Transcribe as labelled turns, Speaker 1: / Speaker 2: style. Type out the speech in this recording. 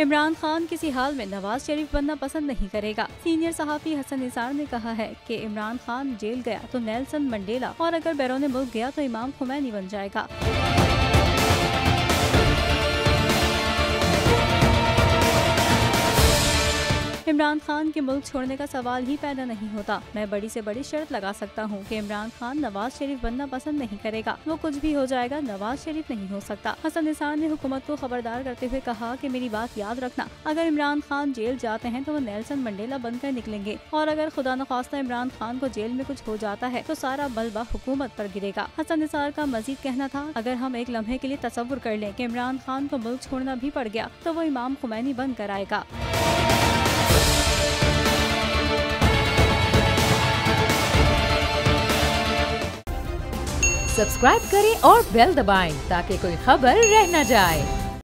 Speaker 1: इमरान खान किसी हाल में नवाज शरीफ बनना पसंद नहीं करेगा। सीनियर सहाफी हसन निसार ने कहा है कि इमरान खान जेल गया तो नेल्सन मंडेला और अगर बैरून मुल्क गया तो इमाम खुमैनी बन जाएगा। इमरान खान के मुल्क छोड़ने का सवाल ही पैदा नहीं होता। मैं बड़ी से बड़ी शर्त लगा सकता हूँ कि इमरान खान नवाज शरीफ बनना पसंद नहीं करेगा। वो कुछ भी हो जाएगा, नवाज शरीफ नहीं हो सकता। हसन निसार ने हुकूमत को खबरदार करते हुए कहा कि मेरी बात याद रखना, अगर इमरान खान जेल जाते हैं तो वो नेल्सन मंडेला बनकर निकलेंगे और अगर खुदा न खास्ता इमरान खान को जेल में कुछ हो जाता है तो सारा मलबा हुकूमत पर गिरेगा। हसन निसार का मजीद कहना था, अगर हम एक लम्हे के लिए तसव्वुर कर लें कि इमरान खान को मुल्क छोड़ना भी पड़ गया तो वो इमाम खुमैनी बन कर आएगा।
Speaker 2: सब्सक्राइब करें और बेल दबाएं ताकि कोई खबर रह न जाए।